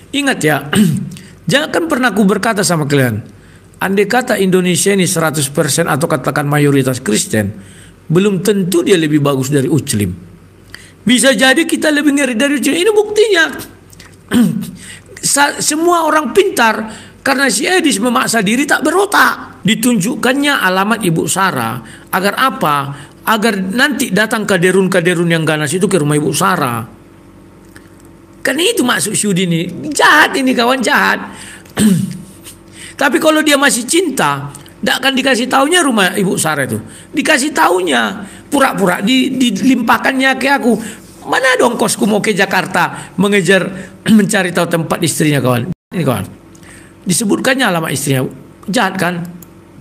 Ingat ya, jangan pernah ku berkata sama kalian, andai kata Indonesia ini 100% atau katakan mayoritas Kristen, belum tentu dia lebih bagus dari Muslim. Bisa jadi kita lebih ngeri dari Muslim. Ini buktinya. Semua orang pintar karena si Edis memaksa diri tak berotak. Ditunjukkannya alamat Ibu Sarah. Agar apa? Agar nanti datang kaderun-kaderun yang ganas itu ke rumah Ibu Sarah. Kan itu maksud Syudi ini. Jahat ini, kawan, jahat. Tapi kalau dia masih cinta, tidak akan dikasih taunya rumah Ibu Sarah itu. Dikasih taunya, pura-pura dilimpahkannya ke aku. Mana dong kosku mau ke Jakarta mengejar mencari tahu tempat istrinya, kawan. Ini kawan. Disebutkannya alamat istrinya. Jahat kan?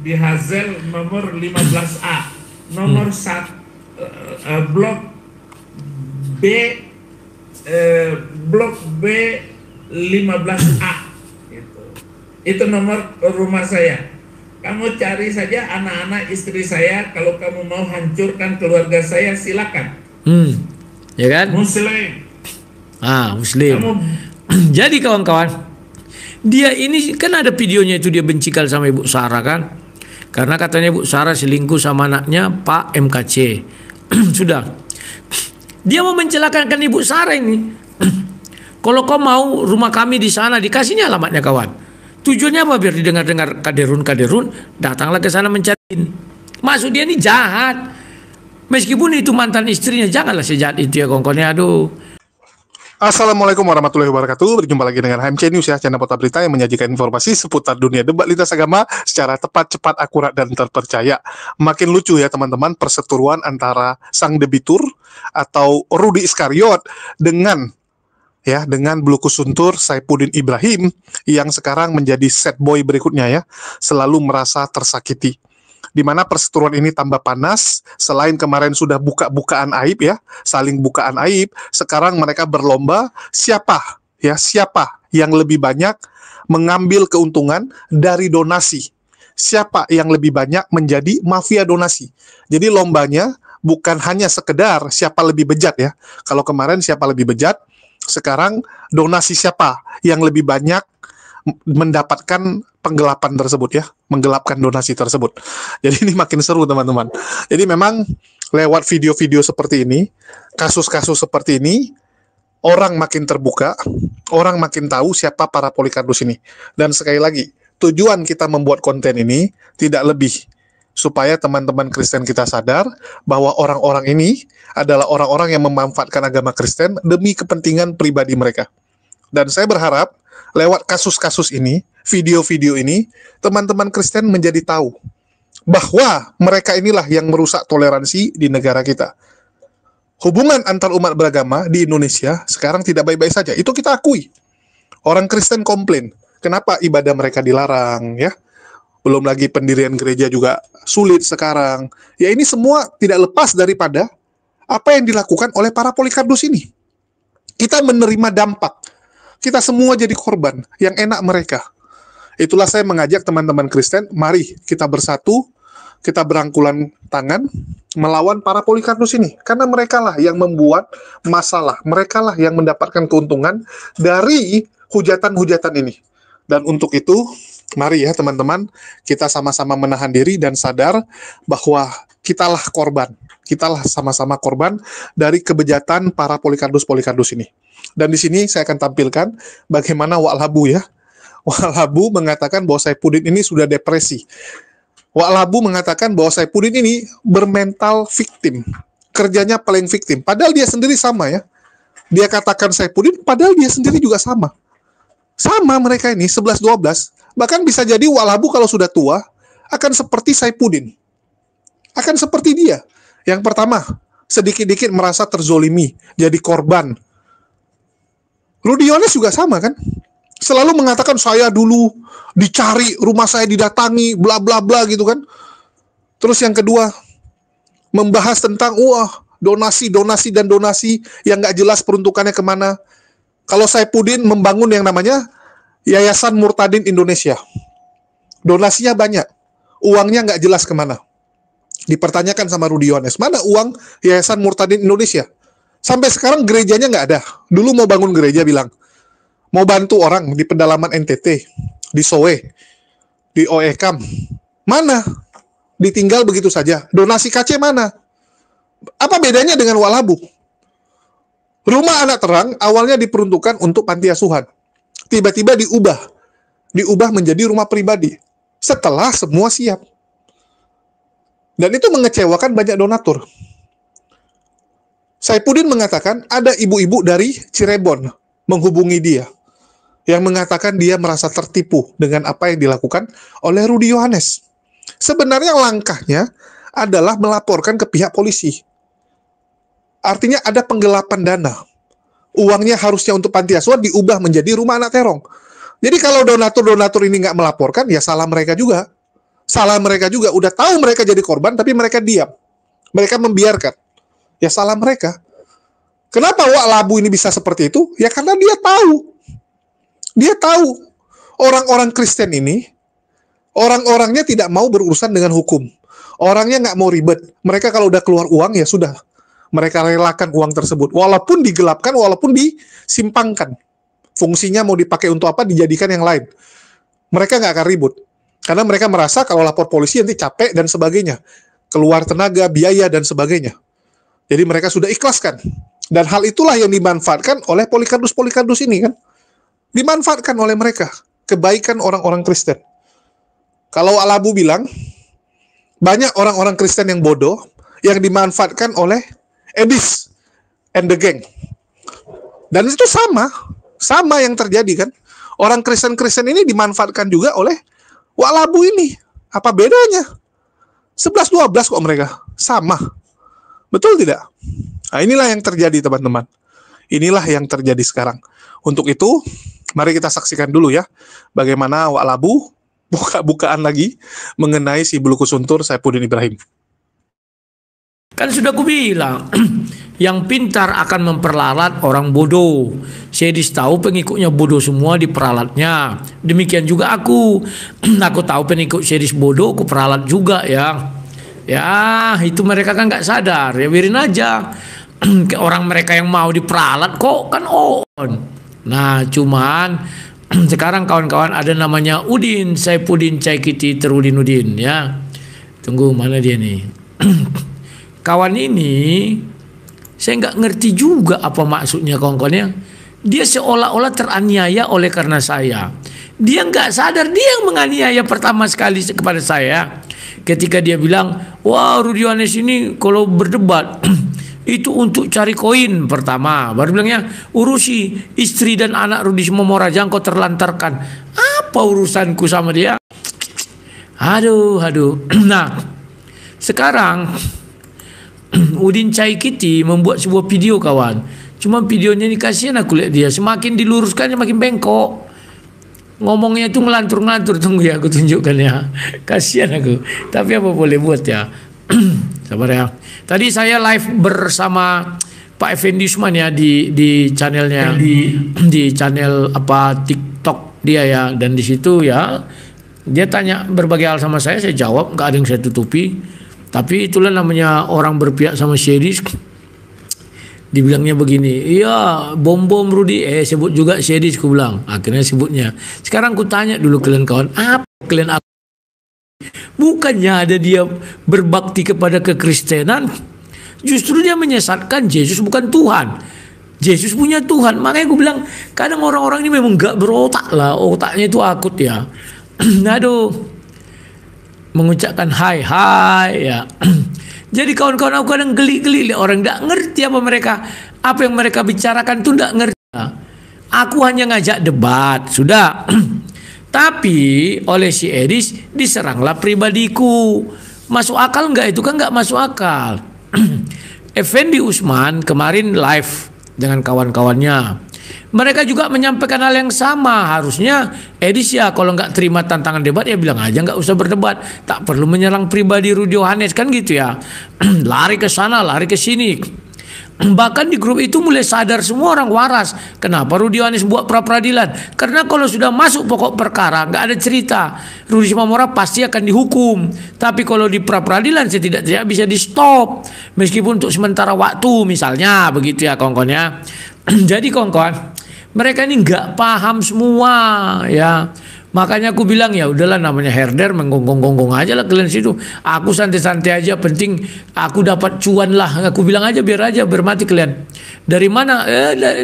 Di Hazel nomor 15A. Nomor 1 blok B blok B 15A. Itu nomor rumah saya. Kamu cari saja anak-anak istri saya. Kalau kamu mau hancurkan keluarga saya, silakan. Ya kan? Muslim. Muslim. Jadi kawan-kawan, dia ini kan ada videonya itu, dia bencikal sama Ibu Sarah kan? Karena katanya Ibu Sarah selingkuh sama anaknya Pak MKC. Sudah. Dia mau mencelakakan Ibu Sarah ini. Kalau kau mau rumah kami di sana, dikasihnya alamatnya, kawan. Tujuannya apa? Biar didengar-dengar kaderun-kaderun, datanglah ke sana mencari. Maksud dia ini jahat. Meskipun itu mantan istrinya, janganlah sejahat itu ya, kawan-kawan. Aduh. Assalamualaikum warahmatullahi wabarakatuh. Berjumpa lagi dengan HMC News ya, channel Kota Berita yang menyajikan informasi seputar dunia debat lintas agama secara tepat, cepat, akurat, dan terpercaya. Makin lucu ya teman-teman perseteruan antara sang debitur atau Rudy Iskariot dengan Bluku Suntur Saifuddin Ibrahim yang sekarang menjadi sad boy berikutnya ya, selalu merasa tersakiti. Di mana perseteruan ini tambah panas, selain kemarin sudah buka-bukaan aib ya, saling bukaan aib, sekarang mereka berlomba siapa yang lebih banyak mengambil keuntungan dari donasi. Siapa yang lebih banyak menjadi mafia donasi. Jadi lombanya bukan hanya sekedar siapa lebih bejat ya. Kalau kemarin siapa lebih bejat, sekarang donasi siapa yang lebih banyak mendapatkan penggelapan tersebut ya, menggelapkan donasi tersebut. Jadi ini makin seru teman-teman. Jadi memang lewat video-video seperti ini, kasus-kasus seperti ini, orang makin terbuka, orang makin tahu siapa para Polikardus ini. Dan sekali lagi, tujuan kita membuat konten ini tidak lebih supaya teman-teman Kristen kita sadar bahwa orang-orang ini adalah orang-orang yang memanfaatkan agama Kristen demi kepentingan pribadi mereka. Dan saya berharap lewat kasus-kasus ini, video-video ini, teman-teman Kristen menjadi tahu bahwa mereka inilah yang merusak toleransi di negara kita. Hubungan antar umat beragama di Indonesia sekarang tidak baik-baik saja. Itu kita akui. Orang Kristen komplain, kenapa ibadah mereka dilarang ya? Belum lagi pendirian gereja juga sulit sekarang. Ya ini semua tidak lepas daripada apa yang dilakukan oleh para Polikardus ini. Kita menerima dampak. Kita semua jadi korban, yang enak mereka. Itulah saya mengajak teman-teman Kristen, mari kita bersatu, kita berangkulan tangan, melawan para Polikardus ini. Karena mereka lah yang membuat masalah, mereka lah yang mendapatkan keuntungan dari hujatan-hujatan ini. Dan untuk itu, mari ya teman-teman, kita sama-sama menahan diri dan sadar bahwa kitalah korban. Kitalah sama-sama korban dari kebejatan para Polikardus-Polikardus ini. Dan di sini saya akan tampilkan bagaimana Wa'labu ya. Wa'labu mengatakan bahwa Saifuddin ini sudah depresi. Wa'labu mengatakan bahwa Saifuddin ini bermental victim. Kerjanya paling victim. Padahal dia sendiri sama ya. Dia katakan Saifuddin, padahal dia sendiri juga sama. Sama mereka ini, 11-12. Bahkan bisa jadi Wa'labu kalau sudah tua, akan seperti Saifuddin. Akan seperti dia. Yang pertama, sedikit-dikit merasa terzolimi, jadi korban. Rudy Yohanes juga sama kan? Selalu mengatakan saya dulu dicari, rumah saya didatangi, bla bla bla gitu kan. Terus yang kedua, membahas tentang donasi yang nggak jelas peruntukannya kemana. Kalau Saifuddin membangun yang namanya Yayasan Murtadin Indonesia. Donasinya banyak, uangnya nggak jelas kemana. Dipertanyakan sama Rudy Yohanes, mana uang Yayasan Murtadin Indonesia? Sampai sekarang gerejanya nggak ada. Dulu mau bangun gereja bilang, mau bantu orang di pedalaman NTT, di Soe, di Oekam, mana? Ditinggal begitu saja. Donasi KC mana? Apa bedanya dengan Walabu? Rumah anak terang awalnya diperuntukkan untuk panti asuhan. Tiba-tiba diubah menjadi rumah pribadi. Setelah semua siap. Dan itu mengecewakan banyak donatur. Saipudin mengatakan ada ibu-ibu dari Cirebon menghubungi dia. Yang mengatakan dia merasa tertipu dengan apa yang dilakukan oleh Rudi Yohanes. Sebenarnya langkahnya adalah melaporkan ke pihak polisi. Artinya ada penggelapan dana. Uangnya harusnya untuk panti asuhan diubah menjadi rumah anak terong. Jadi kalau donatur-donatur ini nggak melaporkan, ya salah mereka juga. Salah mereka juga. Udah tahu mereka jadi korban, tapi mereka diam. Mereka membiarkan. Ya salah mereka. Kenapa Wak Labu ini bisa seperti itu? Ya karena dia tahu. Dia tahu. Orang-orang Kristen ini, orang-orangnya tidak mau berurusan dengan hukum. Orangnya nggak mau ribet. Mereka kalau udah keluar uang, ya sudah. Mereka relakan uang tersebut. Walaupun digelapkan, walaupun disimpangkan. Fungsinya mau dipakai untuk apa, dijadikan yang lain. Mereka nggak akan ribut. Karena mereka merasa kalau lapor polisi nanti capek dan sebagainya. Keluar tenaga, biaya, dan sebagainya. Jadi mereka sudah ikhlaskan. Dan hal itulah yang dimanfaatkan oleh Polikardus ini kan. Dimanfaatkan oleh mereka. Kebaikan orang-orang Kristen. Kalau Alabu bilang, banyak orang-orang Kristen yang bodoh, yang dimanfaatkan oleh Edis and the gang. Dan itu sama yang terjadi kan. Orang Kristen-Kristen ini dimanfaatkan juga oleh Wak Labu ini. Apa bedanya? 11-12 kok mereka. Sama. Betul tidak? Nah, inilah yang terjadi teman-teman. Inilah yang terjadi sekarang. Untuk itu, mari kita saksikan dulu ya. Bagaimana Wak Labu buka-bukaan lagi mengenai si Bulukusuntur Saipudin Ibrahim. Kan sudah kubilang, yang pintar akan memperalat orang bodoh. Saya tahu pengikutnya bodoh semua diperalatnya. Demikian juga aku. Aku tahu pengikut Sedis bodoh, aku peralat juga ya. Ya itu mereka kan nggak sadar. Ya biarin aja. Orang mereka yang mau diperalat kok kan on. Nah cuman sekarang kawan-kawan ada namanya Udin Saipudin Caikiti Terudin Udin ya. Tunggu mana dia nih. Kawan ini saya nggak ngerti juga apa maksudnya kawan-kawannya. Dia seolah-olah teraniaya oleh karena saya. Dia nggak sadar dia yang menganiaya pertama sekali kepada saya. Ketika dia bilang, wah Rudi Yohanes ini kalau berdebat itu untuk cari koin pertama. Baru bilangnya urusi istri dan anak Rudi Momorajang kau terlantarkan. Apa urusanku sama dia? Aduh. Nah sekarang Udin Caikiti membuat sebuah video kawan. Cuma videonya ini kasihan aku lihat dia. Semakin diluruskannya makin bengkok. Ngomongnya itu ngelantur-ngelantur. Tunggu ya aku tunjukkan ya. Kasihan aku. Tapi apa boleh buat ya. Sabar ya. Tadi saya live bersama Pak Effendi Usman ya di channelnya. Di channel apa TikTok dia ya. Dan di situ ya dia tanya berbagai hal sama saya jawab. Nggak ada yang saya tutupi. Tapi itulah namanya orang berpihak sama Sedis. Dibilangnya begini, iya bom Rudi, sebut juga Sedis, ku bilang. Akhirnya sebutnya. Sekarang ku tanya dulu kalian kawan, apa kalian aku? Bukannya ada dia berbakti kepada kekristenan, justru dia menyesatkan Yesus bukan Tuhan. Yesus punya Tuhan. Makanya ku bilang, kadang orang-orang ini memang gak berotak lah, otaknya itu akut ya. Aduh. Mengucapkan hai ya. Jadi kawan-kawan aku kadang geli-geli orang tidak ngerti apa yang mereka bicarakan tuh tidak ngerti. Aku hanya ngajak debat sudah. Tapi oleh si Edis diseranglah pribadiku. Masuk akal nggak itu kan nggak masuk akal. Effendi Usman kemarin live dengan kawan-kawannya. Mereka juga menyampaikan hal yang sama. Harusnya Edis ya kalau nggak terima tantangan debat ya bilang aja nggak usah berdebat. Tak perlu menyerang pribadi Rudi Yohanes kan gitu ya. Lari ke sana, lari ke sini. Bahkan di grup itu mulai sadar semua orang waras. Kenapa Rudi Yohanes buat pra-peradilan? Karena kalau sudah masuk pokok perkara nggak ada cerita. Rudi Momora pasti akan dihukum. Tapi kalau di pra-peradilan tidak bisa di stop. Meskipun untuk sementara waktu misalnya begitu ya kawan-kawan ya. Jadi kawan-kawan, Mereka ini nggak paham semua ya. Makanya aku bilang ya udahlah, namanya herder, menggonggong-gonggong aja lah kalian situ. Aku santai-santai aja, penting aku dapat cuan lah. Aku bilang aja biar bermati kalian. Dari mana?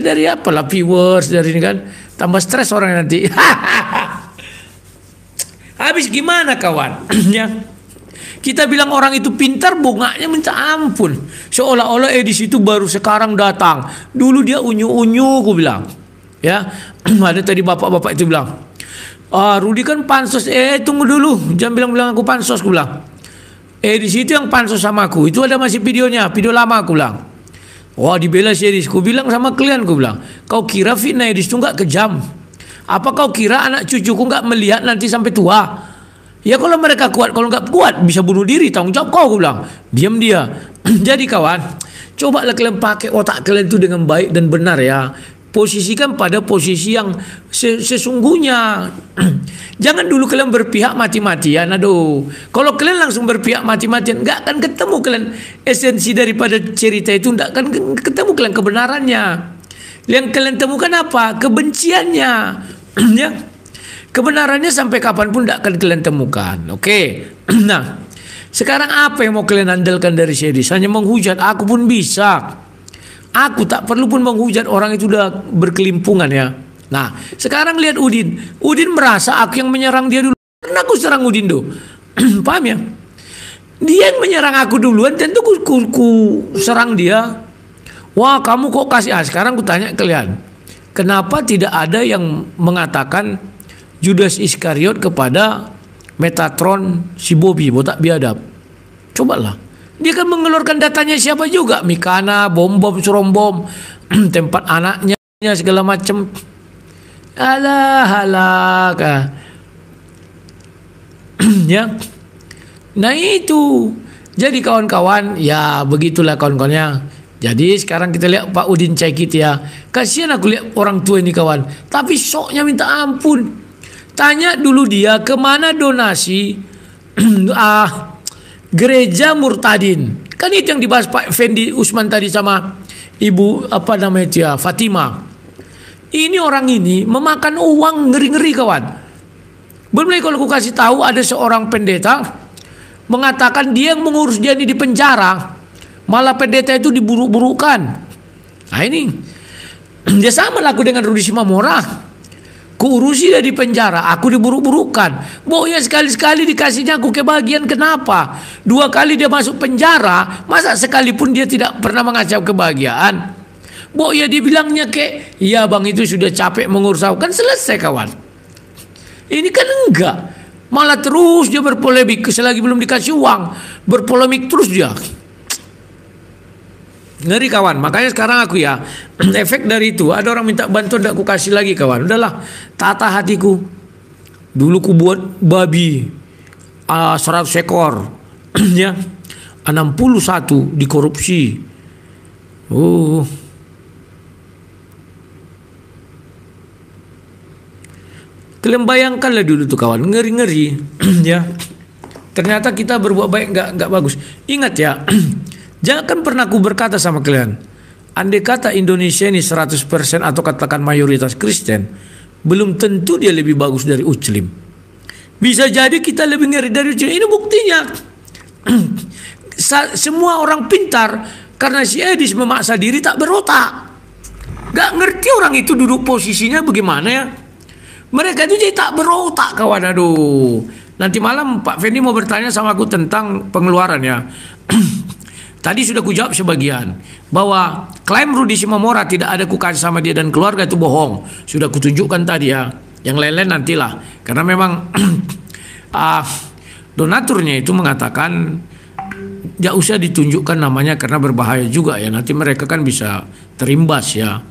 Dari apa lah, viewers, dari ini kan. Tambah stres orang nanti. Habis gimana kawan? Ya. Kita bilang orang itu pintar, bongaknya minta ampun. Seolah-olah di situ baru sekarang datang. Dulu dia unyu-unyu, aku bilang. Ya, ada tadi bapak-bapak itu bilang, Rudi kan pansos. Tunggu dulu, jangan bilang-bilang aku pansos, aku bilang. Di situ yang pansos sama aku, itu ada masih videonya, video lama, aku bilang. Wah, dibela si Edis. Aku bilang sama klien, aku bilang, kau kira fitnah Edis itu nggak kejam? Apa kau kira anak cucuku nggak melihat nanti sampai tua? Ya kalau mereka kuat, kalau nggak kuat bisa bunuh diri, tanggung jawab kau, aku bilang. Diam dia. Jadi kawan, cobalah kalian pakai otak kalian itu dengan baik dan benar ya. Posisikan pada posisi yang sesungguhnya. Jangan dulu kalian berpihak mati-matian. Aduh, kalau kalian langsung berpihak mati-matian, nggak akan ketemu kalian esensi daripada cerita itu, nggak akan ketemu kalian kebenarannya. Yang kalian temukan apa? Kebenciannya. Ya, kebenarannya sampai kapanpun tidak akan kalian temukan. Oke. Nah, sekarang apa yang mau kalian andalkan dari Sedis? Hanya menghujat. Aku pun bisa. Aku tak perlu pun menghujat, orang itu udah berkelimpungan ya. Nah, sekarang lihat Udin. Udin merasa aku yang menyerang dia dulu. Karena aku serang Udin tuh. Paham ya? Dia yang menyerang aku duluan, tentu ku serang dia. Wah, kamu kok kasih. Sekarang ku tanya kalian. Kenapa tidak ada yang mengatakan Judas Iskariot kepada Metatron si Bobby, botak biadab? Cobalah. Dia kan mengeluarkan datanya siapa juga, Mikana, bom serombom, tempat anaknya segala macam. Alah. Ya. Nah itu. Jadi kawan-kawan, ya begitulah kawan-kawannya. Jadi sekarang kita lihat Pak Udin Caikit ya. Kasihan aku lihat orang tua ini kawan. Tapi soknya minta ampun. Tanya dulu dia kemana donasi gereja Murtadin. Kan itu yang dibahas Pak Fendi Usman tadi sama Ibu apa namanya dia, Fatima. Ini orang ini memakan uang ngeri-ngeri kawan. Belum lagi kalau aku kasih tahu ada seorang pendeta mengatakan dia yang mengurus dia ini di penjara. Malah pendeta itu diburuk-burukan. Nah ini dia sama laku dengan Rudi Simamora. Kuurusi dia di penjara, aku diburuk-burukan. Ya sekali-sekali dikasihnya aku kebahagiaan, kenapa? 2 kali dia masuk penjara, masa sekalipun dia tidak pernah mengasih kebahagiaan? Ya dibilangnya iya bang itu sudah capek mengurus aku. Kan selesai kawan. Ini kan enggak. Malah terus dia berpolemik, selagi belum dikasih uang, berpolemik terus dia. Ngeri kawan, makanya sekarang aku ya efek dari itu, ada orang minta bantuan tidak aku kasih lagi kawan. Udahlah, tata hatiku. Dulu ku buat babi 100 ekor ya, 61 dikorupsi. Kalian bayangkanlah dulu tuh kawan, ngeri-ngeri ya. Ternyata kita berbuat baik nggak bagus. Ingat ya. Jangan pernah aku berkata sama kalian, andai kata Indonesia ini 100% atau katakan mayoritas Kristen, belum tentu dia lebih bagus dari Uclim. Bisa jadi kita lebih ngeri dari Uclim. Ini buktinya. Semua orang pintar karena si Edis memaksa diri tak berotak. Gak ngerti orang itu duduk posisinya bagaimana ya. Mereka itu jadi tak berotak kawan. Aduh. Nanti malam Pak Fendi mau bertanya sama aku tentang pengeluaran ya. Tadi sudah kujawab sebagian bahwa klaim Rudi Simamora tidak ada kukasih sama dia dan keluarga itu bohong. Sudah kutunjukkan tadi ya. Yang lain-lain nantilah. Karena memang donaturnya itu mengatakan tidak usah ditunjukkan namanya karena berbahaya juga ya. Nanti mereka kan bisa terimbas ya.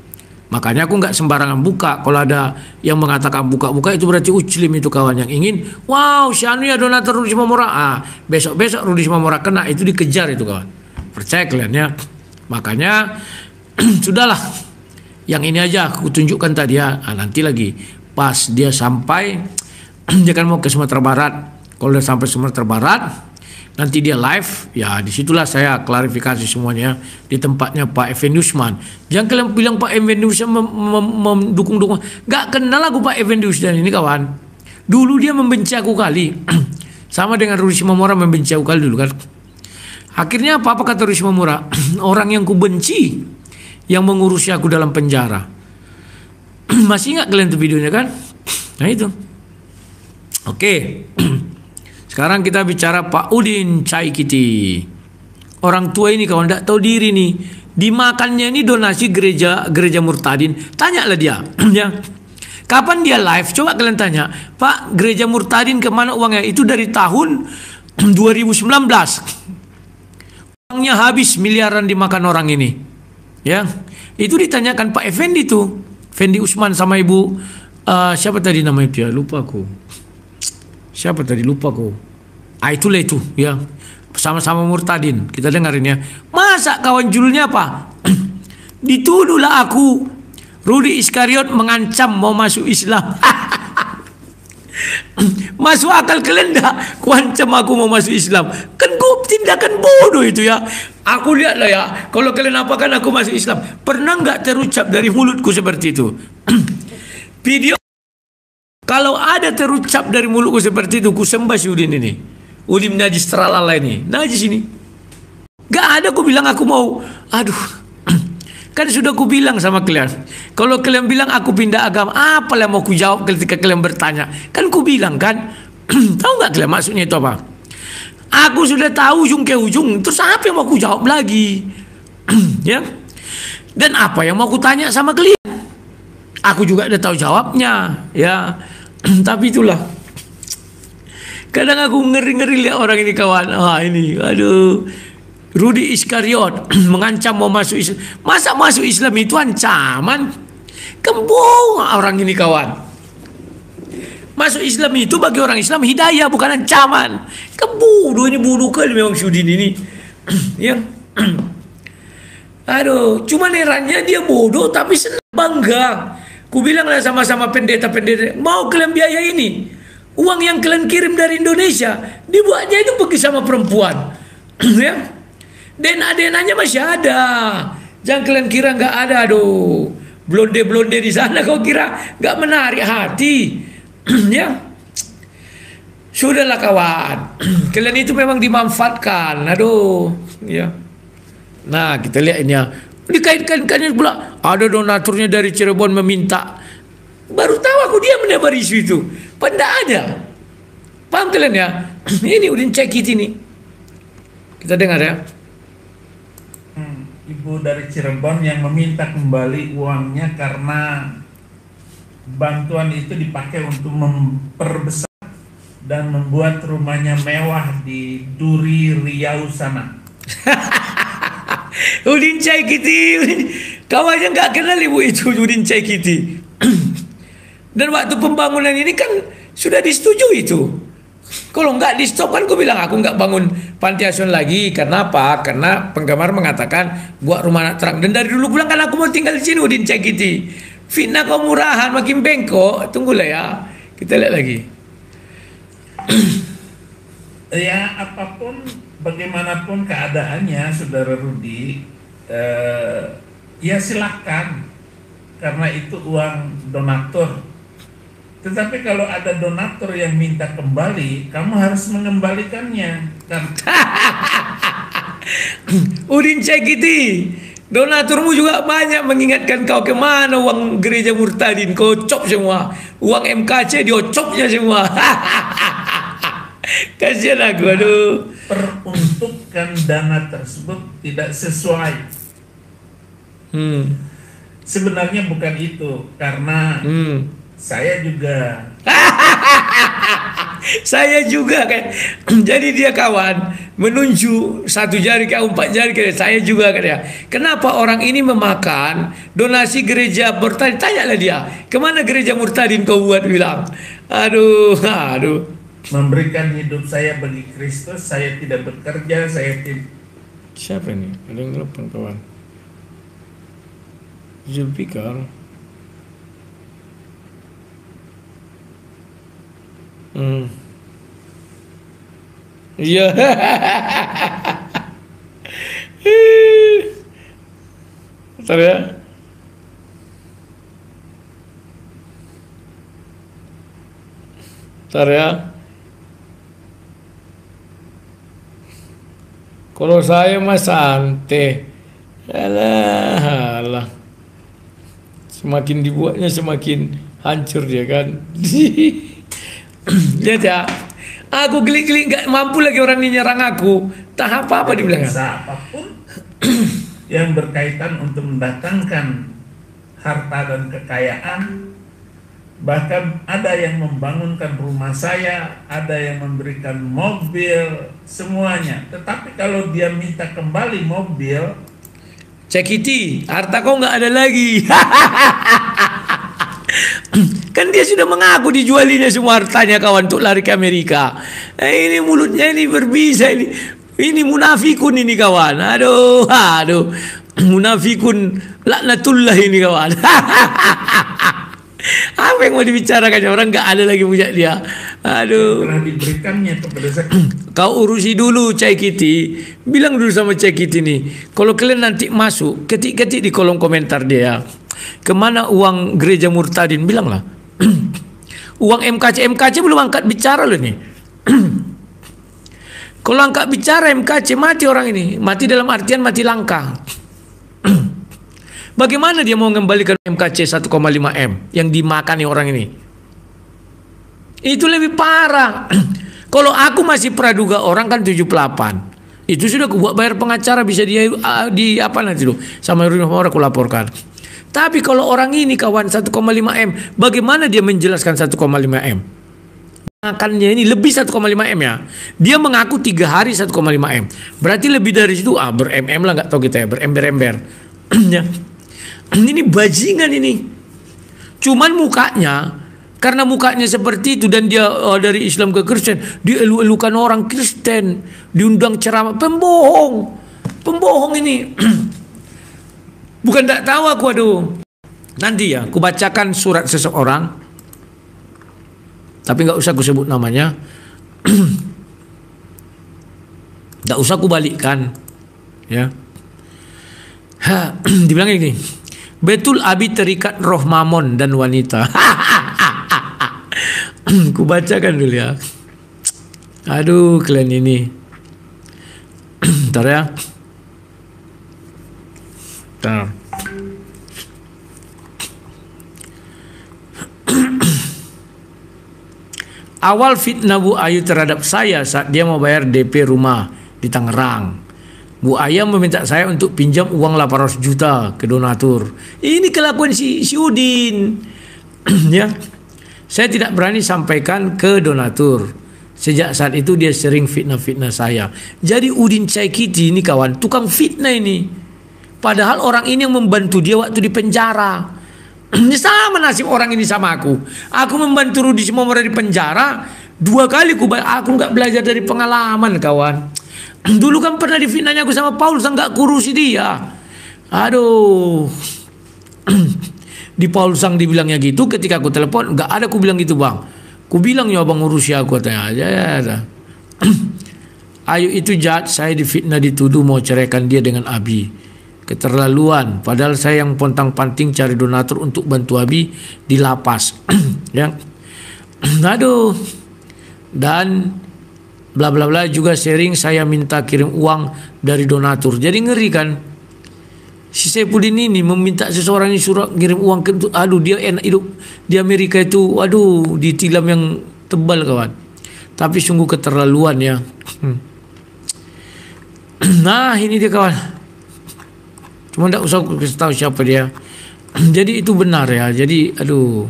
Makanya aku nggak sembarangan buka. Kalau ada yang mengatakan buka-buka itu berarti Uclim itu kawan yang ingin. Wow, si anu ya donatur Rudi Simamora. Besok-besok Rudi Simamora kena, itu dikejar itu kawan. Percaya kalian ya. Makanya sudahlah. Yang ini aja aku tunjukkan tadi ya. Nanti lagi pas dia sampai dia kan mau ke Sumatera Barat. Kalau dia sampai Sumatera Barat, nanti dia live, ya disitulah saya klarifikasi semuanya di tempatnya Pak Effendi Usman. Jangan kalian bilang Pak Effendi Usman mendukung-dukung. Gak kenal aku Pak Effendi Usman ini kawan. Dulu dia membenci aku kali. Sama dengan Rudi Simamora membenci aku kali dulu kan. Akhirnya apa kata Rudi Simamora? Orang yang ku benci yang mengurusi aku dalam penjara. Masih ingat kalian tuh videonya kan? Nah itu. Oke. Sekarang kita bicara Pak Udin Caikiti. Orang tua ini kawan tidak tahu diri nih. Dimakannya ini donasi gereja Murtadin. Tanyalah dia. Ya. Kapan dia live? Coba kalian tanya. Pak, gereja Murtadin kemana uangnya? Itu dari tahun 2019. Uangnya habis miliaran dimakan orang ini. Ya. Itu ditanyakan Pak Effendi tuh. Effendi Usman sama ibu siapa tadi namanya dia? Lupa aku. Siapa tadi lupa aku. Itulah itu ya. Sama-sama Murtadin. Kita dengarin ya. Masa kawan judulnya apa? Dituduhlah aku Rudi Iskariot mengancam mau masuk Islam. Masuk akal kalian dah? Kuancam aku mau masuk Islam. Kan kau tindakan bodoh itu ya. Aku lihatlah ya. Kalau kalian apakan aku masuk Islam. Pernah nggak terucap dari mulutku seperti itu? Video. Kalau ada terucap dari mulutku seperti itu, ku sembah si Udin ini. Udin najis teralala ini. Najis ini. Gak ada ku bilang aku mau. Aduh. Kan sudah ku bilang sama kalian. Kalau kalian bilang aku pindah agama, apa yang mau ku jawab ketika kalian bertanya? Kan ku bilang kan. Tahu gak kalian maksudnya itu apa? Aku sudah tahu ujung ke ujung. Terus apa yang mau ku jawab lagi? Ya. Dan apa yang mau ku tanya sama kalian? Aku juga udah tahu jawabnya, ya. Tapi itulah. Kadang aku ngeri-ngeri lihat orang ini kawan. Ini, aduh. Rudi Iskariot mengancam mau masuk Islam. Masa masuk Islam itu ancaman? Kembung orang ini kawan. Masuk Islam itu bagi orang Islam hidayah bukan ancaman. Bodoh ini bodoh kali memang Sudin ini. Ya. Aduh, cuman herannya dia bodoh tapi senang bangga. Ku bilanglah sama-sama pendeta-pendeta, mau kalian biaya ini. Uang yang kalian kirim dari Indonesia dibuatnya itu pergi sama perempuan. Ya. DNA-nya masih ada. Jangan kalian kira nggak ada. Aduh, blonde-blonde di sana kau kira nggak menarik hati. Ya. Sudahlah kawan. Kalian itu memang dimanfaatkan. Aduh, ya. Nah, kita lihat ini ya. Dikait-kaitkannya pula ada donaturnya dari Cirebon meminta. Baru tahu aku dia menebar isu itu. Padahal ada. Paham kalian ya? Ini Udin Caikiti ini. Kita dengar ya. Ibu dari Cirebon yang meminta kembali uangnya karena bantuan itu dipakai untuk memperbesar dan membuat rumahnya mewah di Duri Riau sana. Udin Caikiti, kau aja nggak kenal ibu itu Udin Caikiti. Dan waktu pembangunan ini kan sudah disetujui itu. Kalau nggak di stop kan, aku bilang aku nggak bangun panti asuhan lagi. Karena apa? Karena penggemar mengatakan buat rumah anak terang. Dan dari dulu bilang kan aku mau tinggal di sini Udin Caikiti. Fitnah kau murahan makin bengkok. Tunggulah ya, kita lihat lagi. Ya apapun bagaimanapun keadaannya saudara Rudi, ya silahkan karena itu uang donatur. Tetapi kalau ada donatur yang minta kembali, kamu harus mengembalikannya. Udin Caikiti, donaturmu juga banyak mengingatkan kau kemana uang gereja Murtadin. Kau cop semua. Uang MKC diocopnya semua. Kasihan aku, aduh. Peruntukan dana tersebut tidak sesuai. Sebenarnya bukan itu, karena saya juga saya juga kan. Jadi dia kawan menunjuk satu jari ke 4 jari ke saya juga kan ya. Kenapa orang ini memakan donasi gereja Murtadin? Tanyalah dia, kemana gereja Murtadin kau buat, bilang. Aduh. memberikan hidup saya bagi Kristus. Saya tidak bekerja, saya tidak. Siapa ini? Ada yang telepon kawan. Zulfikar. Iya. Bentar ya. Bentar ya. Kalau saya mah santai. Alah, alah. Semakin dibuatnya semakin hancur dia kan. Lihat ya. Aku gelik-gelik gak mampu lagi orang ini nyerang aku. Tak apa-apa dibilang. Apapun yang berkaitan untuk mendatangkan harta dan kekayaan, bahkan ada yang membangunkan rumah saya, ada yang memberikan mobil, semuanya. Tetapi kalau dia minta kembali mobil, Cekiti, harta kau nggak ada lagi. Kan dia sudah mengaku dijualinya semua hartanya kawan untuk lari ke Amerika. Ini mulutnya ini berbisa ini. Ini munafikun ini kawan. Aduh, aduh. Munafikun laknatullah ini kawan. Apa yang mau dibicarakan orang nggak ada lagi punya dia. Aduh. telah diberikannya kepada saya. Kau urusi dulu Cai Kiti. Bilang dulu sama Cai Kiti nih. Kalau kalian nanti masuk, ketik-ketik di kolom komentar dia. Kemana uang gereja Murtadin? Bilanglah. Uang MKC belum angkat bicara loh nih. Kalau angkat bicara MKC mati orang ini. Mati dalam artian mati langka. Bagaimana dia mau mengembalikan MKC 1,5 M yang dimakani orang ini? Itu lebih parah. Kalau aku masih praduga orang kan 78. Itu sudah aku buat bayar pengacara, bisa dia di apa nanti tuh sama rumah orang aku laporkan. Tapi kalau orang ini kawan 1,5 M, bagaimana dia menjelaskan 1,5 M? Makannya ini lebih 1,5 M ya. Dia mengaku 3 hari 1,5 M. Berarti lebih dari situ ber-MM lah, nggak tahu kita ya, berember-ember. Ya. Ini bajingan ini. Cuman mukanya, karena mukanya seperti itu dan dia dari Islam ke Kristen, dielu-elukan orang Kristen, diundang ceramah, pembohong. Pembohong ini. Bukan tak tahu aku, aduh. Nanti ya, aku bacakan surat seseorang. Tapi nggak usah aku sebut namanya. Nggak usah aku balikkan. Ya. Dibilang ini. Betul Abi terikat roh mamon dan wanita. Ku bacakan dulu ya. Aduh, kalian ini. Bentar ya. Bentar. Awal fitnah Bu Ayu terhadap saya saat dia mau bayar DP rumah di Tangerang. Bu Ayam meminta saya untuk pinjam uang 800 juta ke donatur. Ini kelakuan si Udin. Ya. Saya tidak berani sampaikan ke donatur. Sejak saat itu dia sering fitnah-fitnah saya. Jadi Udin Caikiti ini kawan, tukang fitnah ini. Padahal orang ini yang membantu dia waktu di penjara. Ini sama nasib orang ini sama aku. Aku membantu Rudi Sumomora di penjara 2 kali. Aku nggak belajar dari pengalaman kawan. Dulu kan pernah difitnahnya aku sama Paulus, nggak kurusi dia. Aduh. Di Paulus sang dibilangnya gitu, ketika aku telepon nggak ada aku bilang gitu bang. Ku bilang ya bang urusi aku katanya aja ya. Ayo itu jahat, saya difitnah dituduh mau ceraikan dia dengan Abi. Keterlaluan, padahal saya yang pontang-panting cari donatur untuk bantu Abi di lapas. Ya. Aduh. Dan bla bla bla juga sharing saya minta kirim uang dari donatur. Jadi ngeri kan? Si Saipudin ini meminta seseorang ini suruh kirim uang ke, aduh dia enak hidup di Amerika itu, aduh ditilam yang tebal kawan. Tapi sungguh keterlaluan ya. Nah ini dia kawan. Cuma tidak usah aku kasih tahu siapa dia. Jadi itu benar ya. Jadi aduh.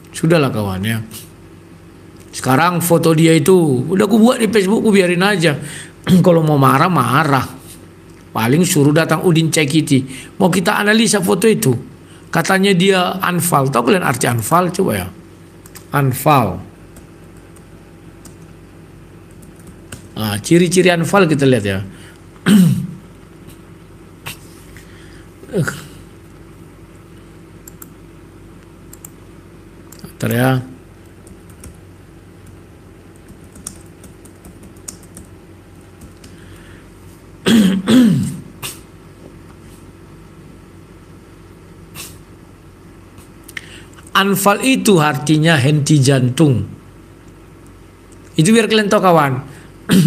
Sudahlah kawan ya. Sekarang foto dia itu udah aku buat di Facebook, aku biarin aja. Kalau mau marah marah. Paling suruh datang Udin Caikiti. Mau kita analisa foto itu. Katanya dia unfal. Tahu kalian arti unfal? Coba ya. Unfal. Nah, ciri-ciri unfal kita lihat ya. Bentar ya. Anfal itu artinya henti jantung. Itu biar kalian tahu kawan.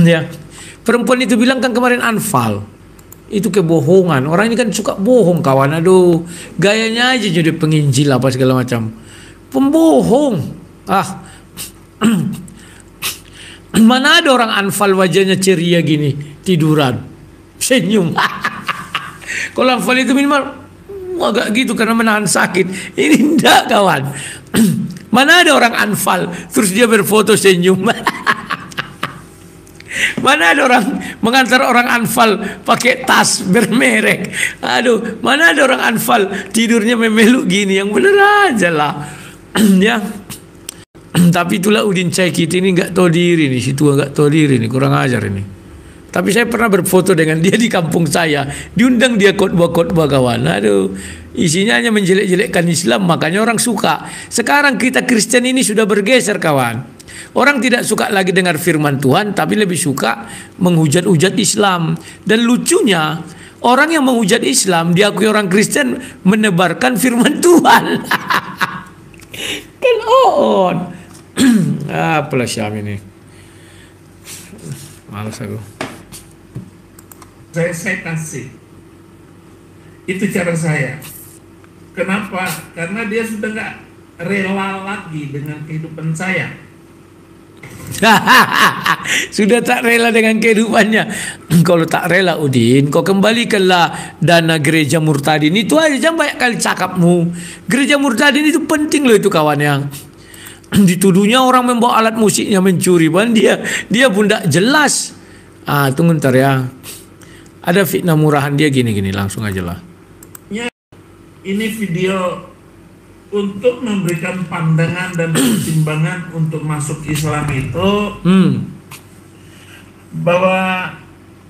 Ya. Perempuan itu bilang kan kemarin anfal. Itu kebohongan. Orang ini kan suka bohong kawan. Aduh, gayanya aja jadi penginjil apa segala macam. Pembohong. Mana ada orang anfal wajahnya ceria gini, tiduran, senyum. Kalau anfal itu minimal agak gitu karena menahan sakit. Ini enggak kawan. Mana ada orang anfal terus dia berfoto senyum. Mana ada orang mengantar orang anfal pakai tas bermerek. Aduh, mana ada orang anfal tidurnya memeluk gini. Yang bener aja lah. Ya. Tapi itulah Udin Caikiti ini nggak tahu diri nih, situ nggak tahu diri nih, kurang ajar ini. Tapi saya pernah berfoto dengan dia di kampung saya, diundang dia khotbah kawan. Aduh, isinya hanya menjelek-jelekkan Islam, makanya orang suka. Sekarang kita Kristen ini sudah bergeser kawan. Orang tidak suka lagi dengar firman Tuhan, tapi lebih suka menghujat-hujat Islam. Dan lucunya, orang yang menghujat Islam diakui orang Kristen menebarkan firman Tuhan. Kan on. Apalah Syam ini. Malas aku. Saya kasih. Itu cara saya. Kenapa? Karena dia sudah nggak rela lagi dengan kehidupan saya. Sudah tak rela dengan kehidupannya. Kalau tak rela Udin, kau kembalikanlah dana gereja Murtadin. Itu aja, jangan banyak kali cakapmu. Gereja Murtadin itu penting loh itu kawannya. Dituduhnya orang membawa alat musiknya mencuri, dia pun tak jelas. Tunggu ntar ya. Ada fitnah murahan dia gini-gini, langsung aja lah. Ini video untuk memberikan pandangan dan pertimbangan untuk masuk Islam itu, bahwa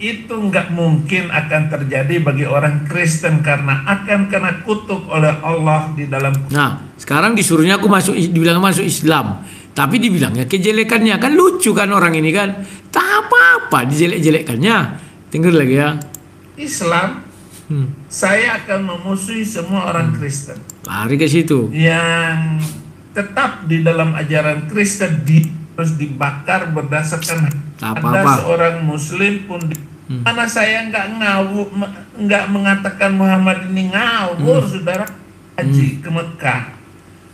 itu nggak mungkin akan terjadi bagi orang Kristen karena akan kena kutuk oleh Allah di dalam. Nah, sekarang disuruhnya aku dibilang masuk Islam, tapi dibilangnya kejelekannya, kan lucu kan orang ini kan, tak apa-apa dijelek-jelekkannya. Tinggal lagi ya. Islam, saya akan memusuhi semua orang Kristen. Lari ke situ. Yang tetap di dalam ajaran Kristen harus dibakar berdasarkan ada seorang Muslim pun mana saya nggak mengatakan Muhammad ini ngawur, saudara. Haji ke Mekah,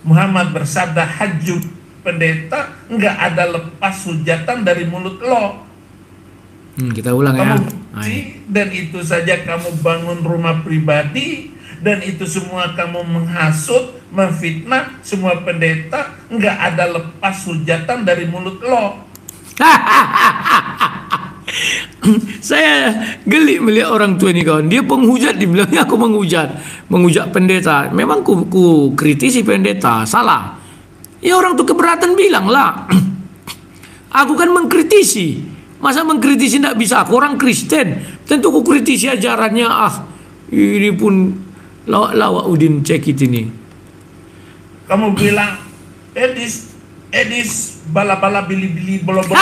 Muhammad bersabda, haju pendeta nggak ada lepas hujatan dari mulut lo. Kita ulang ya. Dan itu saja kamu bangun rumah pribadi, dan itu semua kamu menghasut, memfitnah semua pendeta, nggak ada lepas hujatan dari mulut lo. Saya geli melihat orang tua ini kawan. Dia penghujat, dibilangnya aku menghujat pendeta. Memang ku kritisi pendeta, salah. Ya orang tuh keberatan bilang lah. Aku kan mengkritisi. Masa mengkritisi tidak bisa? Aku orang Kristen, tentu ku kritisi ajarannya. Ini pun lawak Udin Caikiti ini. Kamu bilang Edis bala-bala bili-bili bolo-bolo.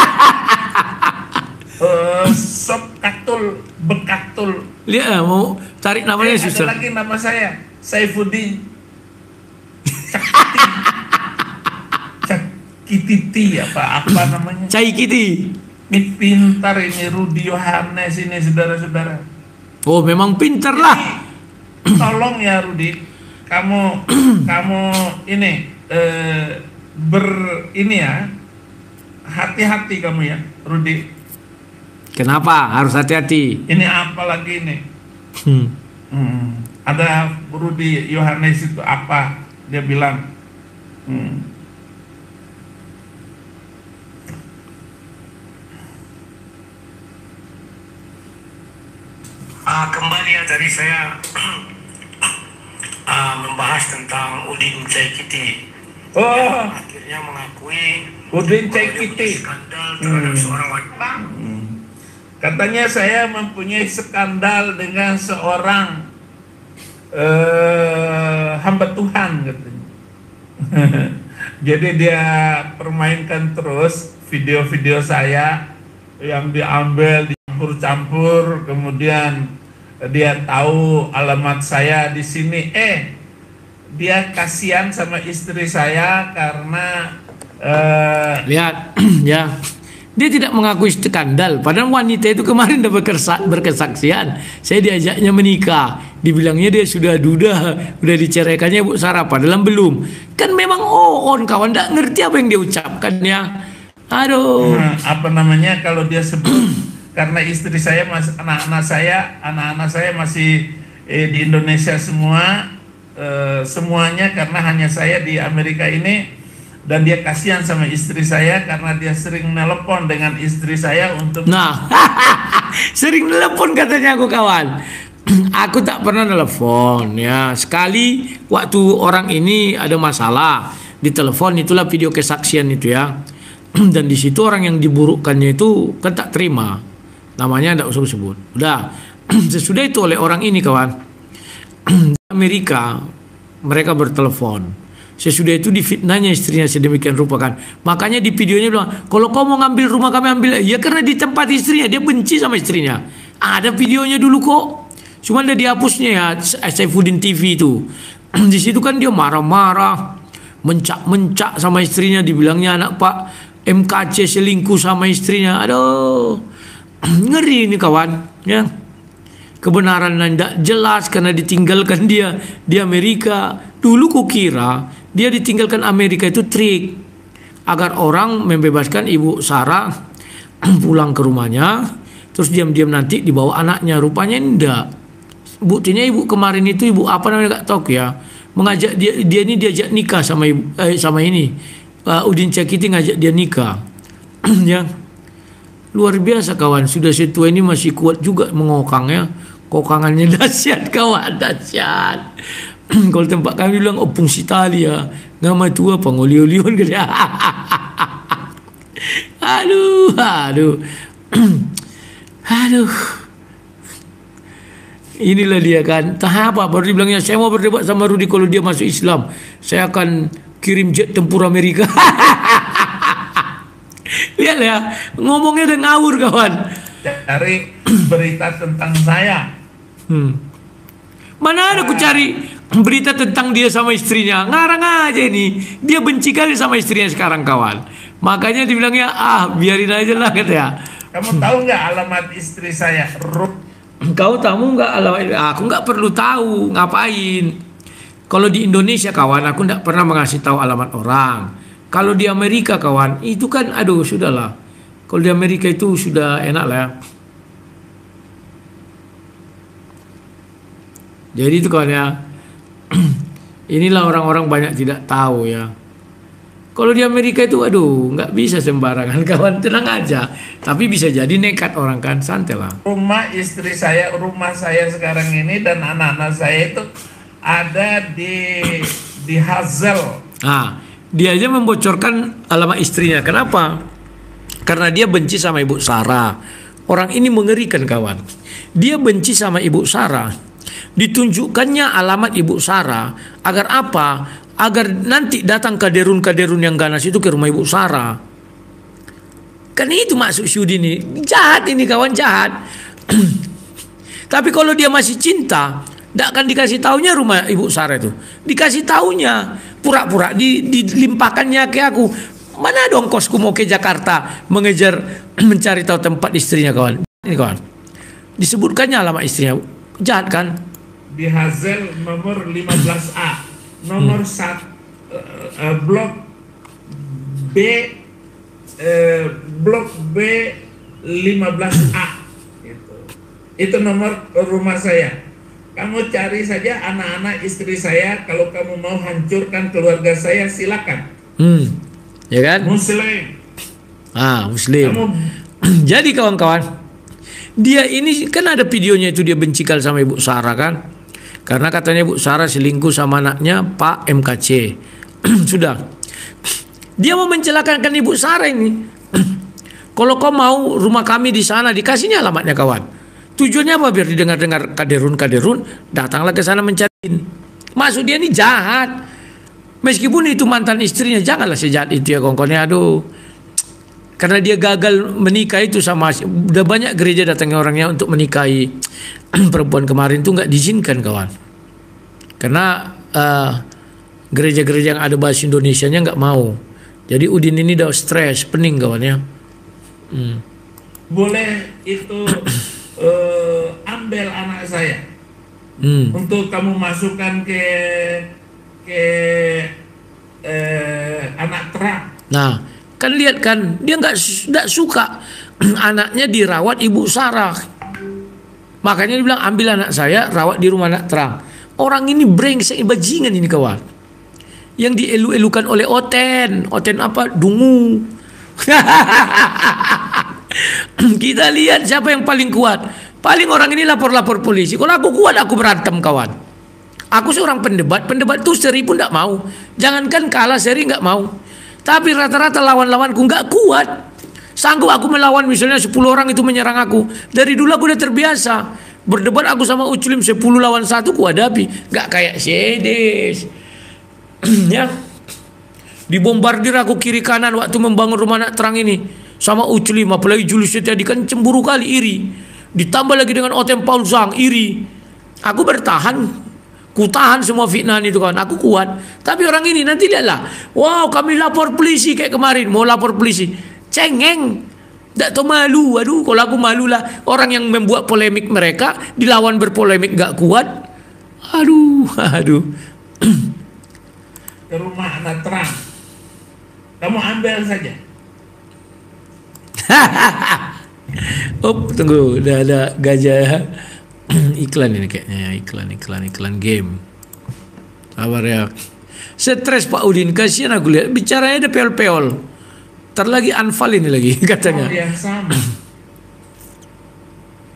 Sop katul bekatul. Lihat mau tarik namanya susah. Ada lagi nama saya Saifuddin Cakititi apa namanya? Caikiti. Pintar ini Rudi Yohanes ini, saudara-saudara. Oh memang pintar lah. Tolong ya Rudi, kamu ini ini ya, hati-hati kamu ya Rudi. Kenapa harus hati-hati? Ini apa lagi nih? Ada Rudi Yohanes itu apa? Dia bilang. Kembali ya, tadi saya membahas tentang Udin Caikiti. Akhirnya mengakui Udin Caikiti skandal terhadap seorang wanita. Katanya saya mempunyai skandal dengan seorang hamba Tuhan katanya. Jadi dia permainkan terus video-video saya yang diambil, campur-campur, kemudian dia tahu alamat saya di sini. dia kasihan sama istri saya karena lihat ya, dia tidak mengakui skandal. Padahal wanita itu kemarin udah berkesaksian. Saya diajaknya menikah, dibilangnya dia sudah udah diceraikannya Bu Sarah, padahal belum. Kan memang kawan tidak ngerti apa yang dia ucapkan ya. Aduh. Apa namanya kalau dia sebut karena istri saya anak-anak saya masih di Indonesia semua, semuanya karena hanya saya di Amerika ini. Dan dia kasihan sama istri saya karena dia sering nelpon dengan istri saya untuk... Nah, sering nelpon katanya aku kawan. Aku tak pernah nelpon ya. Sekali waktu orang ini ada masalah di telepon, itulah video kesaksian itu ya. Dan di situ orang yang diburukkannya itu kan tak terima. Namanya tidak usah sebut. Udah. Sesudah itu oleh orang ini kawan. Di Amerika mereka bertelepon. Sesudah itu difitnahnya istrinya sedemikian rupa kan. Makanya di videonya bilang, kalau kau mau ngambil rumah kami ambil. Ya karena di tempat istrinya, dia benci sama istrinya. Ada videonya dulu kok. Cuma udah dihapusnya ya, Saifuddin TV itu. Di situ kan dia marah-marah, mencak-mencak sama istrinya, dibilangnya anak Pak MKC selingkuh sama istrinya. Aduh, ngeri ini kawan ya. Kebenaran tidak jelas karena ditinggalkan dia di Amerika. Dulu kukira dia ditinggalkan Amerika itu trik agar orang membebaskan Ibu Sarah pulang ke rumahnya, terus diam-diam nanti dibawa anaknya. Rupanya enggak. Buktinya ibu kemarin itu, ibu apa namanya nggak tahu ya, mengajak dia ini diajak nikah sama sama ini Udin Cakiti ngajak dia nikah. Ya luar biasa kawan, sudah setua ini masih kuat juga mengokangnya. Kokangannya dahsyat kawan, dahsyat. Kalau tempat kami bilang opung sitalia, ngama tua pangoliolion gitu. Aduh. Aduh. Inilah dia kan. Tahap apa baru dibilangnya saya mau berdebat sama Rudi kalau dia masuk Islam. Saya akan kirim jet tempur Amerika. Lihat ya, ngomongnya udah ngawur kawan. Cari berita tentang saya. Mana ada aku cari berita tentang dia sama istrinya. Ngarang aja ini. Dia benci kali sama istrinya sekarang kawan. Makanya dibilangnya biarin aja lah katanya. Kamu tahu nggak alamat istri saya? Kau tahu nggak alamat? Aku nggak perlu tahu. Ngapain? Kalau di Indonesia kawan, aku nggak pernah mengasih tahu alamat orang. Kalau di Amerika kawan, itu kan aduh sudahlah. Kalau di Amerika itu sudah enak lah ya. Jadi itu kawan ya. Inilah orang-orang banyak tidak tahu ya. Kalau di Amerika itu aduh nggak bisa sembarangan kawan, tenang aja. Tapi bisa jadi nekat orang kan, santai lah. Rumah istri saya, rumah saya sekarang ini dan anak-anak saya itu ada di Hazel. Dia aja membocorkan alamat istrinya. Kenapa? Karena dia benci sama Ibu Sarah. Orang ini mengerikan kawan. Dia benci sama Ibu Sarah. Ditunjukkannya alamat Ibu Sarah agar apa? Agar nanti datang kaderun-kaderun yang ganas itu ke rumah Ibu Sarah. Kan itu maksud Syudi ini. Jahat ini kawan, jahat. Tapi kalau dia masih cinta, tidak akan dikasih taunya rumah Ibu Sarah itu. Dikasih taunya, pura-pura dilimpahkannya ke aku. Mana dong kosku mau ke Jakarta mengejar mencari tahu tempat istrinya kawan. Ini kawan. Disebutkannya alamat istrinya. Jahat kan? Di Hazel nomor 15A, nomor 1 blok B, blok B 15A. Itu nomor rumah saya. Kamu cari saja anak-anak istri saya. Kalau kamu mau hancurkan keluarga saya, silakan. Ya kan? Muslim. Muslim. Jadi kawan-kawan, dia ini kan ada videonya itu, dia benci kali sama Ibu Sarah kan. Karena katanya Ibu Sarah selingkuh sama anaknya Pak MKC. Sudah. Dia mau mencelakakan Ibu Sarah ini. Kalau kau mau rumah kami di sana, dikasihnya alamatnya kawan. Tujuannya apa? Biar didengar-dengar kaderun-kaderun, datanglah ke sana mencari. Maksud dia ini jahat. Meskipun itu mantan istrinya, janganlah sejahat itu ya kawan-kawan. Aduh. Karena dia gagal menikah itu sama, udah banyak gereja datangnya orangnya untuk menikahi perempuan kemarin itu nggak diizinkan kawan. Karena Gereja-gereja yang ada bahasa Indonesianya nggak mau. Jadi Udin ini udah stres, pening kawan ya. Boleh itu ambil anak saya untuk kamu masukkan ke anak terang. Nah, kan lihat kan, dia nggak suka anaknya dirawat Ibu Sarah. Makanya dia bilang ambil anak saya, rawat di rumah anak terang. Orang ini brengsek bajingan ini kawan. Yang dielu-elukan oleh Oten apa? Dungu. Kita lihat siapa yang paling kuat. Paling orang ini lapor-lapor polisi. Kalau aku kuat, aku berantem kawan. Aku seorang pendebat tuh seri pun nggak mau. Jangankan kalah seri nggak mau. Tapi rata-rata lawan-lawanku nggak kuat. Sanggup aku melawan misalnya 10 orang itu menyerang aku. Dari dulu aku udah terbiasa. Berdebat aku sama Uculim 10 lawan 1 ku hadapi. Nggak kayak Sedes. Ya. Dibombardir aku kiri kanan waktu membangun rumah anak terang ini. Sama Uculim, apalagi Julius Setiadi kan cemburu kali, iri. Ditambah lagi dengan Otem Paul Zhang, iri. Aku bertahan. Ku tahan semua fitnah itu kawan, aku kuat. Tapi orang ini nanti lihatlah, wow kami lapor polisi kayak kemarin, mau lapor polisi, cengeng, tak tahu malu. Aduh, kalau aku malu lah. Orang yang membuat polemik mereka dilawan berpolemik gak kuat. Aduh. Ke rumah anak terang, kamu ambil saja. Tunggu, udah ada gajah. Iklan ini kayaknya, iklan game. Sabar ya. Stres Pak Udin, kasihan aku lihat bicaranya ada peol-peol. Ntar lagi Anfal ini lagi katanya. Yang sama,